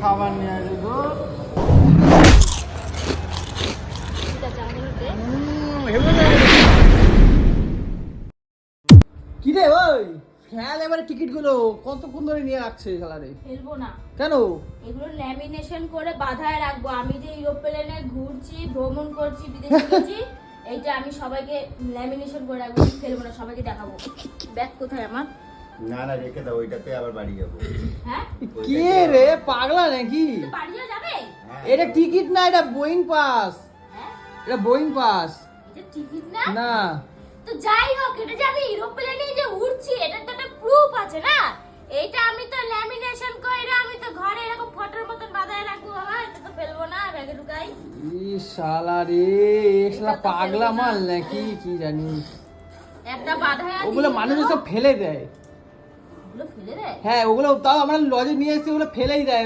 খাবার নিয়ে আসে তো কি রে ওই ফেল এবারে টিকিট গুলো কতক্ষণ ধরে নিয়ে রাখছে শালারে? ফেলবো না। কেন? এগুলো ল্যামিনেশন করে বাঁধায় রাখবো। আমি যে ইউরোপ্লেনে ঘুরছি, ভ্রমণ করছি, বিদেশে গেছি, এইটা আমি সবাইকে ল্যামিনেশন করে রাখবো। ফেলবো না, সবাইকে দেখাবো। ব্যাগ কোথায় আমার? না না রেখে দাও, ওইটাতে আবার বাড়ি যাবো। হ্যাঁ কে রে পাগলা নাকি? বাড়ি যাবে? এটা টিকিট না, এটা বোয়িং পাস। হ্যাঁ এটা বোয়িং পাস এটা টিকিট না? না। তো যাই হোক, এটা যে আমি ইউরোপ্লেনে যে উড়ছি, এটা তো একটা প্রুফ আছে না? এইটা আমি তো ল্যামিনেশন করে আমি তো ঘরে এরকম ফটোর মতন বাঁধায় রাখবো। বাবা এটা তো ফেলবো না, ব্যাগে ঢুকাই। ই শালা রে, শালা পাগলা মাল নাকি কি জানি। একটা বাঁধায় ওগুলো মানুষ সব ফেলে দেয়। ওগুলো ফেলে দেয়? হ্যাঁ ওগুলো তাও আমরা লজে নিয়ে এসে ওগুলো ফেলেই দেয়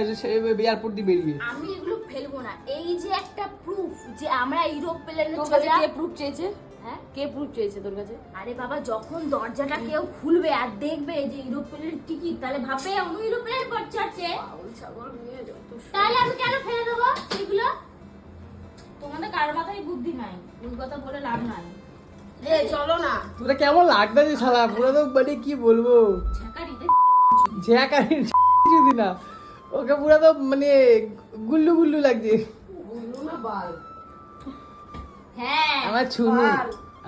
এয়ারপোর্ট দিয়ে বেরিয়ে। আমি এগুলো ফেলবো না। এই যে একটা প্রুফ যে আমরা ইউরোপ্লেনে তোর চলে কাছে কে প্রুফ চেয়েছে? হ্যাঁ কে প্রুফ চেয়েছে তোর কাছে? আরে বাবা, যখন দরজাটা কেউ খুলবে আর দেখবে যে ইউরোপ্লেনের টিকিট, তাহলে ভাববে অন্য ইউরোপ্লেন পথ চড়ছে। পাগল ছাগল নিয়ে যত তাহলে আমি কেন ফেলে দেবো সেগুলো? তোমাদের কারোর মাথায় বুদ্ধি নাই, ভুল কথা বলে লাভ নাই। রে চলো না। তোরা কেমন লাগবে যে শালা, পুরো তো মানে কি বলবো, ছেকারিতে ঝ্যাকারি যদি না, ওকে পুরো তো মানে গুল্লু গুল্লু লাগছে। গুল্লু না বাল? হ্যাঁ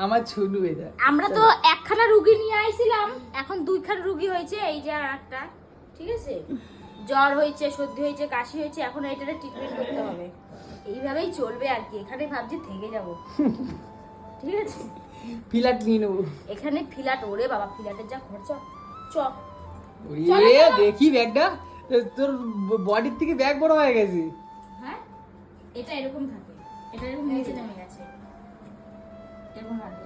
আমার ছুনু এটা। আমরা তো একখানা রুগী নিয়ে আইছিলাম, এখন দুইখানা রুগী হয়েছে। এই যে আর একটা, ঠিক আছে, জ্বর হয়েছে, সর্দি হয়েছে, কাশি হয়েছে, এখন এইটারে ট্রিটমেন্ট করতে হবে। এইভাবেই চলবে আর কি। এখানে ভাবছি থেকে যাব, ঠিক আছে। ফিলাট নিয়ে নেবো। এখানে ফিলাট, ওরে বাবা ফিলাটের যা খরচা। চ ওরে দেখি ব্যাগটা, তোর বডির থেকে ব্যাগ বড় হয়ে গেছে। হ্যাঁ এটা এরকম থাকে, এটা এরকম নিচে নেমে গেছে, এরকম থাকে।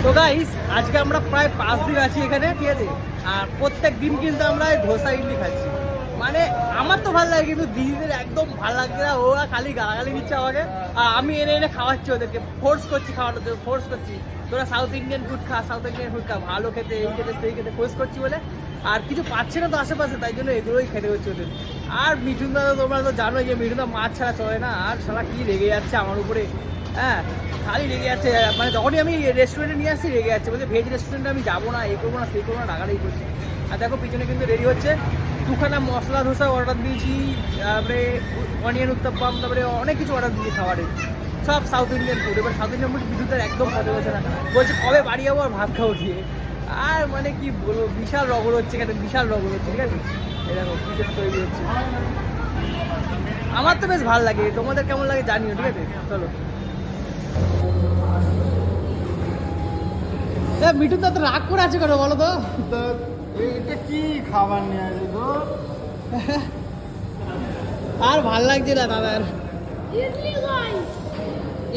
তো গাইস আজকে আমরা প্রায় 5 দিন আছি এখানে, ঠিক আছে। আর প্রত্যেক দিন কিন্তু আমরা ধোসা ইডলি খাচ্ছি। মানে আমার তো ভালো লাগে, কিন্তু দিদিদের একদম ভালো লাগছে না। ওরা খালি গালাগালি দিচ্ছে আমাকে, আর আমি এনে এনে খাওয়াচ্ছি ওদেরকে, ফোর্স করছি খাওয়ানোর জন্য, ফোর্স করছি তোরা সাউথ ইন্ডিয়ান ফুড খা, সাউথ ইন্ডিয়ান ফুড খা, ভালো খেতে, এই খেতে সেই খেতে ফোর্স করছি বলে। আর কিছু পাচ্ছে না তো আশেপাশে, তাই জন্য এগুলোই খেতে হচ্ছে ওদের। আর মিঠুন দাদা তোমরা তো জানোই যে মিঠুন দা মাছ ছাড়া চলে না। আর সারা কি রেগে যাচ্ছে আমার উপরে, হ্যাঁ খালি রেগে যাচ্ছে। মানে যখনই আমি রেস্টুরেন্টে নিয়ে আসছি রেগে যাচ্ছে, বলছে ভেজ রেস্টুরেন্টে আমি যাবো না, এই করবো না সেই করবো না, রাগারাগি করছি। আর দেখো পিছনে কিন্তু রেডি হচ্ছে। 2খানা মশলা ধোসা অর্ডার দিয়েছি, তারপরে অনিয়ন উত্তাপ্পাম, তারপরে অনেক কিছু অর্ডার দিয়েছি খাবারের, সব সাউথ ইন্ডিয়ান ফুড। এবার সাউথ ইন্ডিয়ান ফুড বিদ্যুতের একদম পছন্দ হচ্ছে না, বলছে কবে বাড়ি যাবো আর ভাত খাবো দিয়ে। আর মানে কি বলবো, বিশাল রগড় হচ্ছে এখানে, বিশাল রগড় হচ্ছে, ঠিক আছে। এরকম কিচেন তৈরি হচ্ছে। আমার তো বেশ ভালো লাগে, তোমাদের কেমন লাগে জানিও, ঠিক আছে। চলো। মিঠুন দা তো রাগ করে আছে কেন বলো তো? এটা কি খাবার নিয়ে আসে তো? আর ভাল লাগছে না দাদার।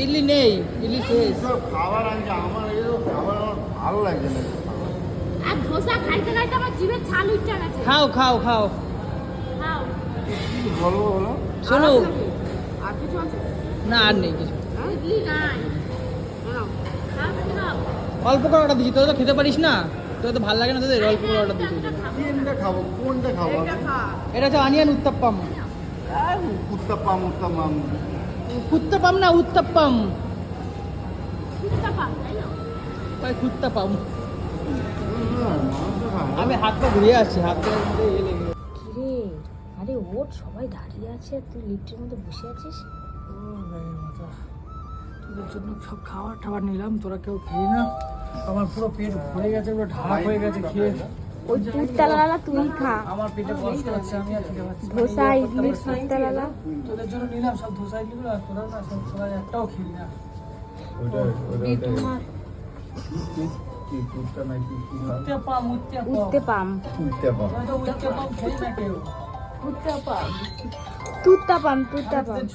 ইডলি নেই, ইডলি শেষ। সব খাবার আনছে, আমার এরকম খাবার আমার ভালো লাগছে না। আর ধোসা খাইতে খাইতে আমার জিভে ছাল উঠে গেছে। খাও খাও খাও। খাও। কি বলবো বলো? শোনো, আর কিছু আছে? না আর নেই কিছু। ইডলি নাই। নাও। খাও খাও। অল্প করে অর্ডার দিচ্ছি, তোরা তো খেতে পারিস না, তোরা তো ভালো লাগে না তোদের, অল্প করে অর্ডার দিচ্ছি। কোনটা খাবো, কোনটা খাবো? এটা খা। এটা হচ্ছে অনিয়ন উত্তাপ্পাম। উত্তাপ্পাম উত্তাপ্পাম। কুত্তাপাম না উত্তাপ্পাম, কুত্তা পাম, তাই না? কুত্তাপাম। আমি হাতটা ঘুরিয়ে আসছি, হাতটা লেগে। কিরে, আরে ওঠ, সবাই দাঁড়িয়ে আছে, তুই লিফটের মধ্যে বসে আছিস। তোদের জন্য সব খাবার টাবার নিলাম, তোরা কেউ খেয়ে না। আমার পুরো পেট ভরে গেছে, পুরো ঢাক হয়ে গেছে খেয়ে। ওই দুধটালা তুই খা। আমার পেটে কষ্ট হচ্ছে, আমি আর খেতে পারছি না। ধোসা ইডলি দুধটালা। তোদের জন্য নিলাম সব ধোসা ইডলিগুলো, আর তোরা না সব সবাই একটাও খেলি না। কি কুত্তা নাকি কি খাবে? উত্তাপাম উঠতে পাম। উত্তাপ্পাম। তোরা তো উত্তাপাম খেলি না কেউ। তুত্তা পাম।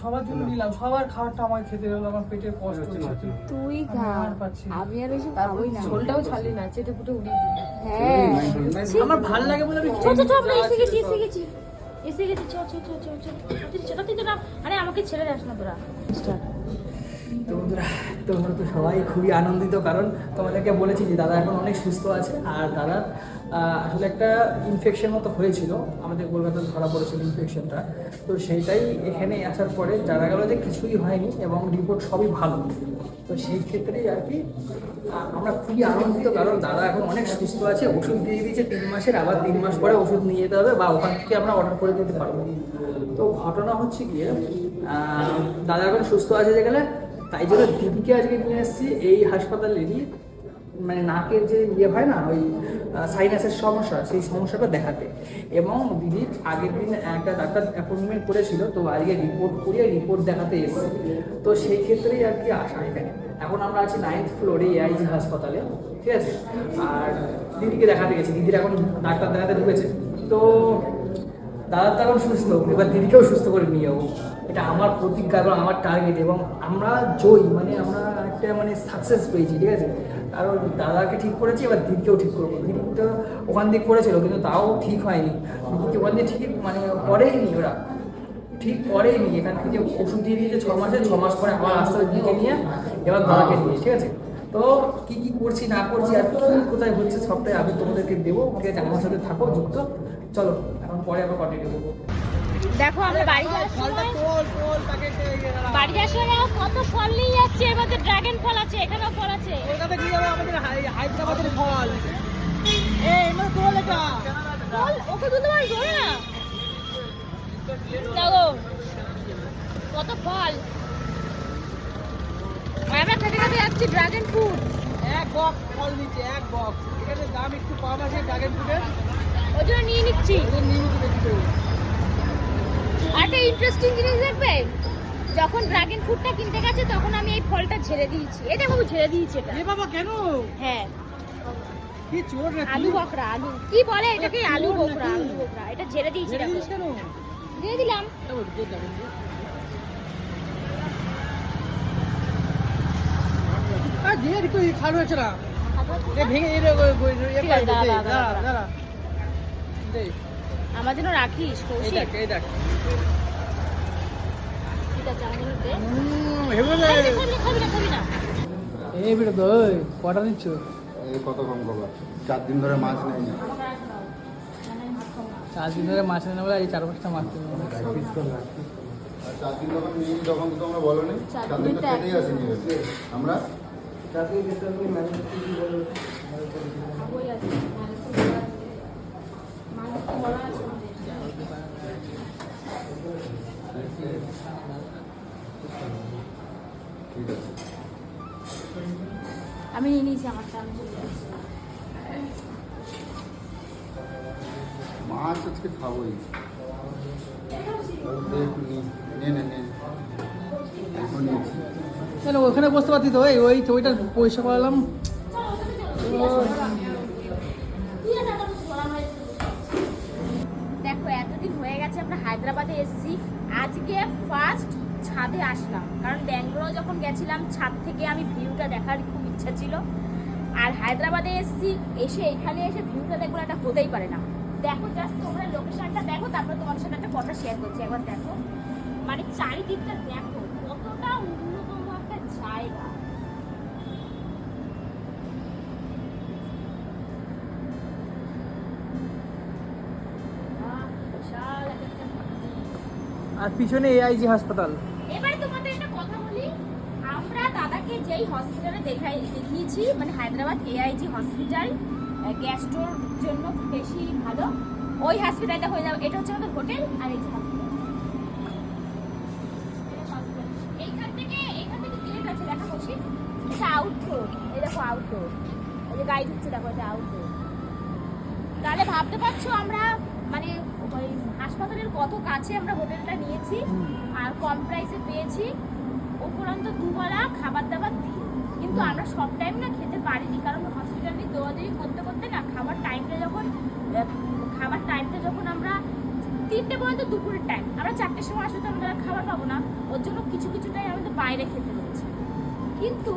সবার জন্য নিলাম, সবার খাবারটা আমার খেতে হলো, আমার পেটের কষ্ট হচ্ছে। তুই খা, আর পাচ্ছি না। আমি আর ওইসব খাবোই না। ঝোলটাও ছাড়লি না, চেটে পুটে উড়িয়ে দিবি। হ্যাঁ আমার ভালো লাগে বলে আমি চ আমরা এসে গেছি চ তাড়াতাড়ি চ। আরে আমাকে ছেড়ে যাস না তোরা। তো বন্ধুরা, তোমরা তো সবাই খুবই আনন্দিত, কারণ তোমাদেরকে বলেছি যে দাদা এখন অনেক সুস্থ আছে। আর দাদা আসলে একটা ইনফেকশন মতো হয়েছিল, আমাদের কলকাতায় ধরা পড়েছিল ইনফেকশনটা। তো সেইটাই এখানে আসার পরে জানা গেল যে কিছুই হয়নি এবং রিপোর্ট সবই ভালো। তো সেই ক্ষেত্রেই আর কি আমরা খুবই আনন্দিত, কারণ দাদা এখন অনেক সুস্থ আছে। ওষুধ দিয়ে দিয়েছে 3 মাসের, আবার 3 মাস পরে ওষুধ নিয়ে যেতে হবে বা ওখান থেকে আমরা অর্ডার করে দিতে পারবো। তো ঘটনা হচ্ছে গিয়ে দাদা এখন সুস্থ আছে যেখানে, তাই জন্য দিদিকে আজকে নিয়ে এসেছি এই হাসপাতালেরই, মানে নাকের যে ইয়ে হয় না, ওই সাইনাসের সমস্যা, সেই সমস্যাটা দেখাতে। এবং দিদির আগের দিন একটা ডাক্তার অ্যাপয়েন্টমেন্ট করেছিল, তো আজকে রিপোর্ট করিয়ে রিপোর্ট দেখাতে এসেছি। তো সেই ক্ষেত্রেই আর কি আসা এখানে। এখন আমরা আছি 9th ফ্লোরে AIG হাসপাতালে, ঠিক আছে। আর দিদিকে দেখাতে গেছি, দিদির এখন ডাক্তার দেখাতে ঢুকেছে। তো দাদা তো এখন সুস্থ, এবার দিদিকেও সুস্থ করে নিয়ে যাবো, এটা আমার প্রতিজ্ঞা এবং আমার টার্গেট। এবং আমরা জয়ী, মানে আমরা একটা মানে সাকসেস পেয়েছি, ঠিক আছে। কারণ দাদাকে ঠিক করেছি, এবার দিদিকেও ঠিক করবো। দিদি তো ওখান দিয়ে করেছিল, কিন্তু তাও ঠিক হয়নি। দিদিকে ওখান দিয়ে ঠিক মানে করেইনি, ওরা ঠিক করেইনি। এখান থেকে ওষুধ দিয়ে দিয়েছে 6 মাসে, 6 মাস পরে আবার আসতে হবে দিদিকে নিয়ে, এবার দাদাকে নিয়ে, ঠিক আছে। তো কি কি করছি না করছি আর কি কোথায় হচ্ছে সবটাই আমি তোমাদেরকে দেবো, ঠিক আছে। আমার সাথে থাকো যুক্ত, চলো এখন পরে আবার কন্টিনিউ করবো। দেখো আমরা বাড়ি যাওয়ার সময় কত ফল নিয়ে যাচ্ছি, এর মধ্যে ড্রাগন ফল আছে, এখানেও ফল আছে। কলকাতা গিয়ে যাবে আমাদের হায়দ্রাবাদের ফল, এই মানে তোর লেখা ফল ওকে তুলতে পারবো না, দেখো কত ফল। আমরা খেতে খেতে যাচ্ছি ড্রাগন ফ্রুট। 1 বক্স ফল নিচ্ছে, 1 বক্স। এখানে দাম একটু কম আছে ড্রাগন ফ্রুটের, ওই জন্য নিয়ে নিচ্ছি। নিয়ে নিতে দেখতে। আর একটা ইন্টারেস্টিং জিনিস দেখবে, যখন ড্রাগন ফ্রুটটা কিনতে গেছে তখন আমি এই ফলটা ঝেড়ে দিয়েছি। এটা বাবু ঝেড়ে দিয়েছি এটা। এ বাবা কেন? হ্যাঁ, কি চোর রে? আলু বকরা, আলু কি বলে এটাকে, আলু বকরা, আলু বকরা। এটা ঝেড়ে দিয়েছি, ছেড়ে দেখো দিস কেন? দিয়ে দিলাম। আর দিয়ে একটু খারাপ হয়েছে না, এ ভেঙে এর ঠিক আছে, দাঁড়া, দাঁড়া, দাঁড়া। দাঁড়া দে, আমার জন্য রাখিস এই কৌশিক। দেখ এই দেখ। ঠিক আছে, আমার জন্য দে। হেবো রে। খাবি না, খাবি না। এই বিড়ো দই কটা নিচ্ছ? এই কত কম করবা? 4 দিন ধরে মাছ নেই না। 4 দিন ধরে মাছ নেই বলে এই 4-5টা মাছ নেই। আর 4 দিন যখন নিই তখন তো তোমরা বলো নি, 4 দিন তো খেতেই আসিনি আমরা। খাবোই আছে, মানুষ বড় আছে। ঠিক আছে, আমি নিয়ে নিয়েছি আমারটা, আমি চলে যাচ্ছি। মাছ আজকে খাবোই। একটু নে নে নে এখন নিয়েছি। কেন ওখানে বসতে পারতি তো, ওই তো ওইটা পয়সা পালাম। দেখো এতদিন হয়ে গেছে আমরা হায়দ্রাবাদে এসেছি, আজকে ফার্স্ট ছাদে আসলাম। কারণ ব্যাঙ্গালোর যখন গেছিলাম ছাদ থেকে আমি ভিউটা দেখার খুব ইচ্ছা ছিল। আর হায়দ্রাবাদে এসেছি, এসে এখানে এসে ভিউটা দেখবো না, এটা হতেই পারে না। দেখো জাস্ট তোমরা লোকেশনটা দেখো, তারপরে তোমার সাথে একটা কথা শেয়ার করছি। একবার দেখো, মানে চারিদিকটা দেখো কতটা অন্যতম একটা জায়গা। বিশাল একটা। আর পিছনে AIG হাসপাতাল। এবারে তোমাদের একটা কথা বলি, আমরা দাদাকে যেই হসপিটালে দেখিয়েছি, মানে হায়দ্রাবাদ AIG হসপিটাল, গ্যাস্ট্রোর জন্য বেশি ভালো। ওই হসপিটালটা হয়ে যাবে, এটা হচ্ছে আমাদের হোটেল। আর এই যে হসপিটাল, এইখান থেকে গেট আছে, দেখা বসি। এটা আউটডোর, এই দেখো আউটডোর, এই যে গাইড হচ্ছে, দেখো এটা আউটডোর। তাহলে ভাবতে পারছো আমরা মানে ওই হাসপাতালের কত কাছে আমরা হোটেলটা নিয়েছি, আর কম প্রাইসে পেয়েছি, উপরন্ত দুবেলা খাবার দাবার দিয়ে। কিন্তু আমরা সব টাইম না খেতে পারিনি, কারণ হসপিটালে দৌড়াদৌড়ি করতে করতে না খাবার টাইমটা যখন আমরা 3টে পর্যন্ত দুপুরের টাইম, আমরা 4টের সময় আসলে তো আমরা খাবার পাবো না, ওর জন্য কিছুটাই আমাদের বাইরে খেতে হচ্ছে। কিন্তু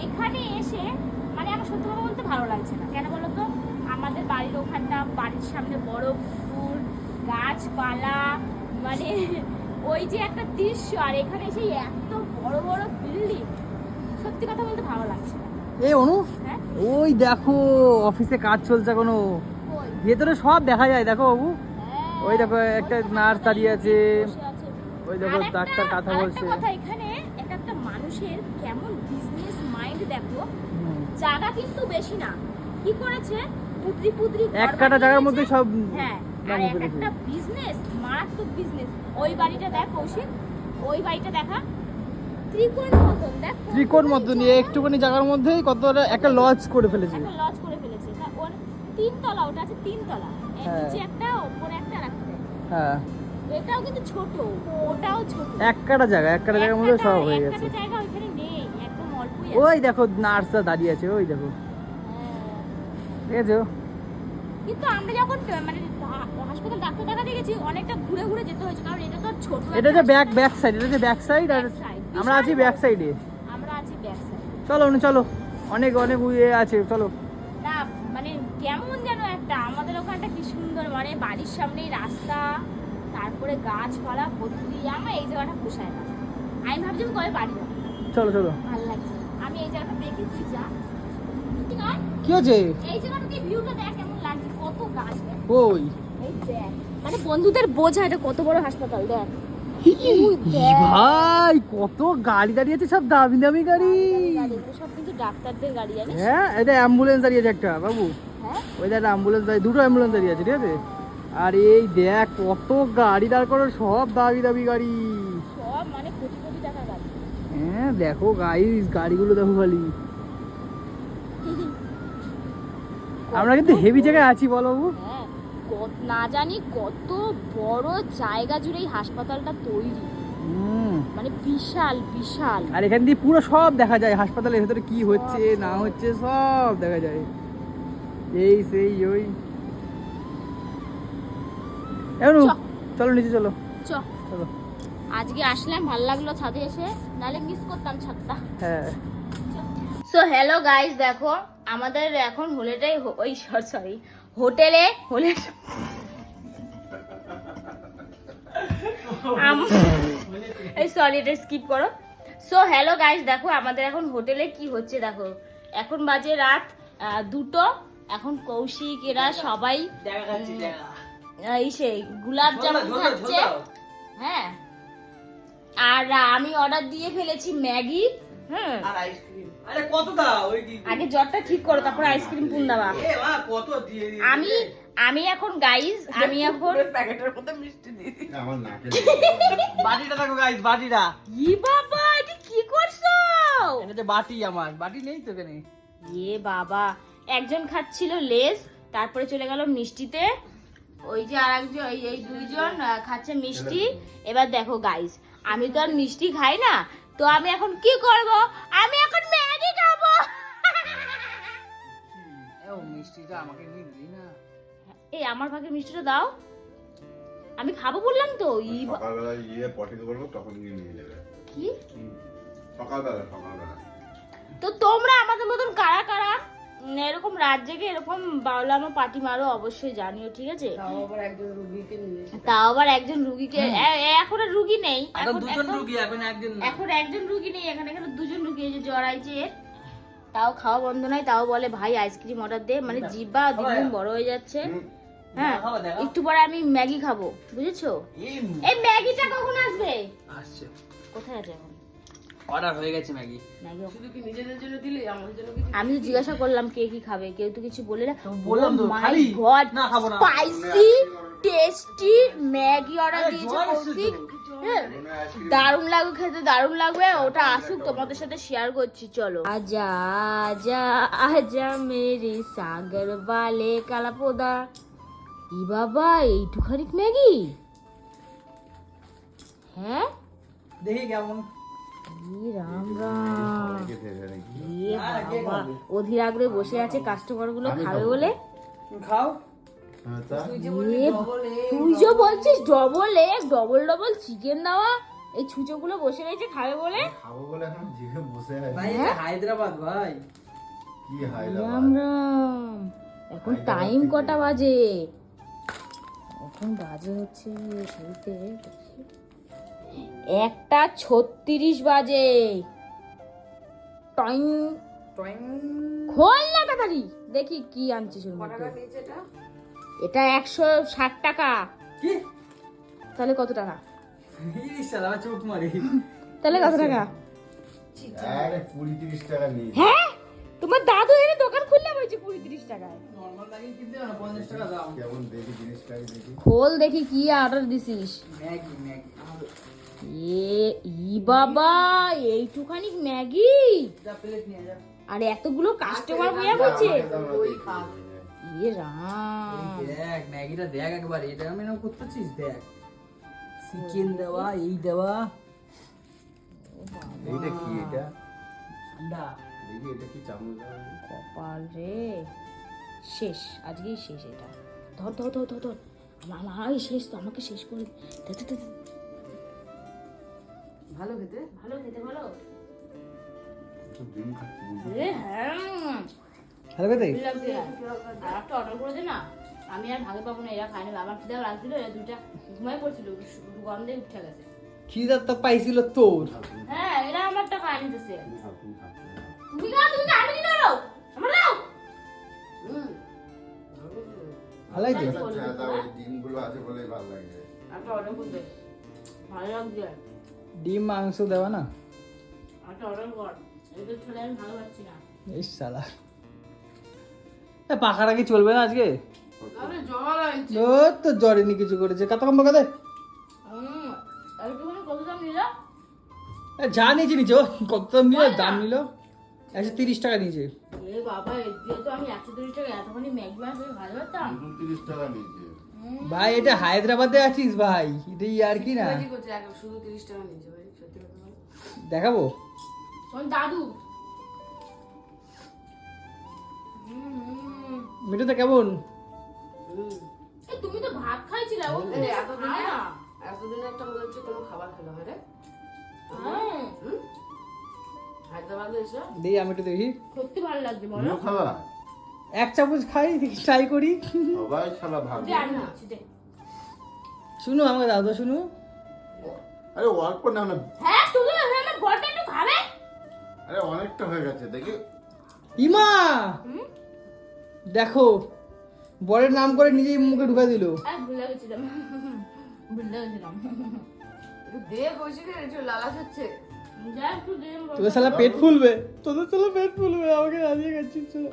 এখানে এসে মানে আমার সত্যি কথা বলতে ভালো লাগছে না। কেন বলো তো, আমাদের বাড়ির ওখানটা, বাড়ির সামনে বড় পুকুর, গাছপালা, মানে ওই যে একটা দৃশ্য, আর এখানে সেই এত বড় বড় বিল্ডিং, সত্যি কথা বলতে ভালো লাগছে না। এই অনু, হ্যাঁ ওই দেখো অফিসে কাজ চলছে কোনো, কই? ভেতরে সব দেখা যায় দেখো বাবু। হ্যাঁ, ওই দেখো একটা নার্স দাঁড়িয়ে আছে, বসে আছে। ওই দেখো আরেকটা- ডাক্তার কথা আরেকটা বলছে। কথা, এখানে এক একটা মানুষের কেমন বিজনেস মাইন্ড দেখো। হুম। জায়গা কিন্তু বেশি না, কি করেছে পুদ্রি পুদ্রি ঘর এক কাটা জায়গার মধ্যে বানিয়েছে। সব হ্যাঁ, আর বানিয়ে এক ফেলেছে। একটা বিজনেস, মারাত্মক বিজনেস। ওই বাড়িটা দেখ কৌশিক, ওই বাড়িটা দেখা, ত্রিকোণ মতন দেখ, ত্রিকোণ মতো নিয়ে একটুখানি জায়গার মধ্যেই কতটা একটা লজ করে ফেলেছে। একটা লজ করে ফেলেছে। তা ওর 3 তলা, ওটা আছে 3 তলা, এর হ্যাঁ। নিচে একটা, উপরে একটা রাখতে। হ্যাঁ, এটাও কিন্তু ছোট, ওটাও ছোট। এক কাটা জায়গার মধ্যে সব হয়ে গেছে। একটা জায়গা ওইখানে নেই, একদম অল্পই আছে। ওই দেখো নার্সটা দাঁড়িয়ে আছে, ওই দেখো, হ্যাঁ। ঠিক আছে। কিন্তু আমরা যখন মানে হাসপাতাল ডাক্তার দেখাতে গেছি, অনেকটা ঘুরে ঘুরে যেতে হয়েছে, কারণ এটা তো ছোট এটা একটা যে ব্যাক সাইড, এটা যে ব্যাক সাইড, আর back side, আমরা আছি বিশাল ব্যাক বড়। সাইডে। আমরা আছি ব্যাক সাইড। চলো অনু চলো, অনেক অনেক ইয়ে আছে, চলো। না মানে কেমন যেন একটা, আমাদের ওখানটা কি সুন্দর, মানে বাড়ির সামনেই রাস্তা, তারপরে গাছপালা ভর্তি। আমার এই জায়গাটা পোষায় না, আমি ভাবছি আমি কবে বাড়ি যাবো, চলো চলো। ভালো লাগছে। আমি এই জায়গাটা দেখেছি যা, ঠিক আছে? কি হচ্ছে? এই জায়গাটা দিয়ে ভিউটা দেখ কেমন লাগছে, কত গাছ দেখ। ওই এই দেখ, মানে বন্ধুদের বোঝা এটা কত বড় হাসপাতাল দেখ। ভাই কত গাড়ি দাঁড়িয়ে আছে, সব দামি দামি গাড়ি। এগুলো সব কিন্তু ডাক্তারদের গাড়ি, জানিস? হ্যাঁ, এটা অ্যাম্বুলেন্স দাঁড়িয়ে আছে একটা বাবু, হ্যাঁ, ওই দেখ অ্যাম্বুলেন্স দাঁড়িয়ে, দুটো অ্যাম্বুলেন্স দাঁড়িয়ে আছে, ঠিক আছে। আর এই দেখ কত গাড়ি দাঁড় করো, সব দামি দামি গাড়ি। সব মানে কোটি কোটি টাকার গাড়ি। হ্যাঁ দেখো গাইস, গাড়িগুলো দেখো খালি। আমরা কিন্তু হেভি জায়গায় আছি বলো বাবু। হ্যাঁ, না জানি কত বড় জায়গা জুড়ে এই হাসপাতালটা তৈরি, মানে বিশাল বিশাল। আর এখান দিয়ে পুরো সব দেখা যায়, হাসপাতালের ভেতরে কি হচ্ছে না হচ্ছে সব দেখা যায়। এই সেই ওই এমন, চ। চলো নিচে চলো। চ, চলো। আজকে আসলাম, ভালো লাগলো ছাদে এসে, নালে মিস করতাম ছাদটা। হ্যাঁ, সো হ্যালো গাইস, দেখো আমাদের এখন হোটেলে, ওই সরি হোটেলে, এই সরি এটা স্কিপ করো। সো হ্যালো গাইস, দেখো আমাদের এখন হোটেলে কি হচ্ছে দেখো। এখন বাজে রাত 2টো। এখন কৌশিক এরা সবাই এই সেই গোলাপ জামুন খাচ্ছে। হ্যাঁ, আর আমি অর্ডার দিয়ে ফেলেছি ম্যাগি। হ্যাঁ, আর আইসক্রিম, আরে কত দাও ওই কি, আগে জ্বরটা ঠিক করো, তারপর আইসক্রিম পুন দেওয়া। এ মা কত দিয়ে দিয়ে আমি এখন গাইস, আমি এখন প্যাকেটের মধ্যে মিষ্টি দিয়ে দিই। আমার নাকে বাটিটা দেখো গাইস, বাটিটা, ই বাবা এটা কি করছো? এটা যে বাটি, আমার বাটি নেই তো এখানে। এ বাবা, একজন খাচ্ছিল লেজ, তারপরে চলে গেল মিষ্টিতে। ওই যে আরেকজন, এই দুইজন খাচ্ছে মিষ্টি। এবার দেখো গাইস, আমি তো আর মিষ্টি খাই না, তো আমি এখন কি করব? আমি এখন ম্যাগি খাবো। ও মিষ্টিটা আমাকে নিয়ে দিই না। এই আমার ভাগে মিষ্টিটা দাও, আমি খাবো বললাম তো। সকালবেলা পটি করবো তখন গিয়ে নিয়ে যাবে। কি সকালবেলা তো তোমরা আমাদের মতন কারা কারা এরকম রাত জেগে এরকম বাউলামা পার্টি মারো, অবশ্যই জানিও, ঠিক আছে? তাও আবার একজন রুগীকে নিয়ে তাও আবার একজন রুগীকে, এখন আর রুগী নেই, এখন দুজন রুগী, এখন একজন না। এখন একজন রুগী নেই, এখানে এখানে দুজন রুগী, এই যে জ্বর আইছে এর। তাও খাওয়া বন্ধ নাই, তাও বলে ভাই আইসক্রিম অর্ডার দে, মানে জিব্বা দিন দিন বড় হয়ে যাচ্ছে। হ্যাঁ, খাওয়া দেখো। একটু পরে আমি ম্যাগি খাবো, বুঝেছো? এই ম্যাগিটা কখন আসবে? আসছে, কোথায় আছে এখন অর্ডার হয়ে গেছে ম্যাগি। ম্যাগি? শুধু কি নিজেদের জন্য দিলে আমাদের জন্য কিছু? আমি তো জিজ্ঞাসা করলাম কে কি খাবে, কেউ তো কিছু বলে না। বললাম তো, মাই খালি? গড, না, খাবো না। স্পাইসি টেস্টি ম্যাগি অর্ডার আরে, দিয়েছে জ্বর এসছে কৌশিক। তো। হ্যাঁ, দারুণ লাগবে খেতে, দারুণ লাগবে। ওটা আসুক, তোমাদের সাথে শেয়ার করছি, চলো। আজা আজা আজা মেরি সাগর বালে কালাপোদা। ই বাবা, এইটুখানি ম্যাগি? হ্যাঁ, দেখি কেমন। ই রাম রাম, এ বাবা, অধীর আগ্রহে বসে আছে কাস্টমার গুলো খাবে বলে। খাও। তুই যে এ, বললি ডবল তুই যে বলছিস double egg, double double chicken দেওয়া, এই ছুঁচোগুলো বসে রয়েছে খাবে বলে। খাবো বলে এখন জিভে বসে আছে। ভাই এটা হায়দ্রাবাদ ভাই। কি রাম হায়দ্রাবাদ রাম, এখন হায়দ্রাবাদ টাইম থেকে। কটা বাজে? এখন বাজে হচ্ছে সেইতে 1:36 বাজে। টইং টয়িং। খোল না তাড়াতাড়ি, দেখি কি আনছিস ওর ক মধ্যে। টাকা নিয়েছে এটা? এটা 160 টাকা। কি তাহলে কত টাকা? এই শালা চোখ মারি। তাহলে কত টাকা? আরে 20-30 টাকা নিয়ে হ্যাঁ, তোমার দাদু এনে দোকান খুললে বলছে 20-30 টাকায়। নরমাল ম্যাগি কিনতে না 50 টাকা দাম। কেমন দেখি জিনিসটাকে দেখি। খোল দেখি কি অর্ডার দিছিস। ম্যাগি ম্যাগি ই বাবা, এইটুখানি ম্যাগি যা প্লেট নিয়ে যা। আর এতগুলো কাস্টমার বইয়া বলছে। আমাকে দাও না, ওই দেখি। খা। ইয়ে রাম, দেখ ম্যাগিটা দেখ একবার, এটা আমি না করতেছিস দেখ, চিকেন দেওয়া, এই দেওয়া, এইটা কি এটা? ঠান্ডা। দেখি এটা কি চামচ দেওয়া? কপাল রে, শেষ, আজকেই শেষ এটা। ধর ধর ধর ধর ধর, আমার শেষ তো, আমাকে শেষ করে দে, দে, দে, দে। ভালো খেতে? ভালো খেতে ভালো। একটু ডিম খাচ্ছি বুঝলি? এ হ্যাঁ, ভালো খেতে? ভালো লাগছে। আর একটা অর্ডার করে দে না, আমি আর ভাগে পাবো না, এরা খায় না। আমার খিদেও লাগছিল, এরা দুইটা ঘুমায় পড়ছিল, গন্ধে উঠে গেছে। খিদার তো পাইছিল তোর। হ্যাঁ, এরা আমারটা খায় নিতেছে। খাও, তুমি খাও, তুমি খাও। তুমি খাও, তুমি খাও, আমি নিয়ে দাও, আমার দাও। হুম। ভালো লাগছে? আচ্ছা, দাও, এই ডিমগুলো আছে বলেই ভালো লাগে। একটা অর্ডার করতে। ভালো লাগছে, ডিম মাংস দেওয়া না? একটা অর্ডার কর। এদের ছেলে আমি ভালো পাচ্ছি না। এই শালা পাখাটা কি চলবে না আজকে? আরে জ্বর আইছে। ও তো জ্বরে নি কিছু করেছে, কত কম বকা দে। একটুখানি কত দাম নিলা? যা নিয়েছে নিচে, কত দাম নিল? দাম নিল 130 টাকা নিয়েছে। এ বাবা, এর দিয়ে তো আমি 130 টাকা এতখানি ম্যাগি মাছ ভালো পারতাম। 30 টাকা নিয়েছে। ভাই এটা হায়দ্রাবাদে আছিস ভাই, এটাই আর কি না। বাজি করছে, শুধু 30 টাকা নিয়েছে ভাই, সত্যি কথা বল। দেখাবো শোন দাদু, মিঠুতে কেমন? হুম। এ তুমি তো ভাত খাইছিলে, ও তো এই খায় না। এতদিনে একটা মনে হচ্ছে কোনো খাবার খেলো হয় রে? হ্যাঁ, হুম? হায়দ্রাবাদে এসে দেখি আমি একটু দেখি, সত্যি ভালো লাগছে বলো। তুমিও খাবা? 1 চামচ খাই, ট্রাই করি। সবাই শালা ভাগ। দে আমি দিচ্ছি, দে। শুনো আমাকে দাদা, শুনো। আরে অল্প নাও না। হ্যাঁ, তুমি আমার বড়টা একটু খাবে। আরে অনেকটা হয়ে গেছে দেখি। ইমা দেখো, বরের নাম করে নিজেই মুখে ঢুকা দিল। ভুলে গেছিলাম, ভুলে গেছিলাম। একটু দে বসে রে, একটু লালাচ হচ্ছে। যা একটু দে। তোদের শালা পেট ফুলবে, তোদের শালা পেট ফুলবে, আমাকে রাজিয়ে খাচ্ছিস শালা।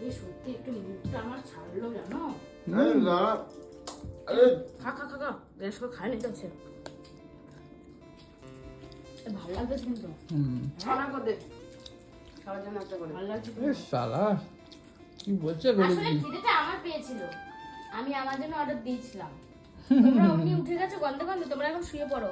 এ সত্যি একটু মুখটা আমার ছাড়লো জানো। আরে দাঁড়া। আরে খা খা খা খা, দেশ করে খাই নিতে হচ্ছে। ভালো লাগতেছে কিন্তু, ছানা করে দে, খাওয়ার জন্য একটা করে। ভালো লাগছে। এ শালা কি বলছে আসলে বলে কি? খিদেটা আমার পেয়েছিল, আমি আমার জন্য অর্ডার দিয়েছিলাম। তোমরা অমনি উঠে গেছো গন্ধে গন্ধে, তোমরা এখন শুয়ে পড়ো।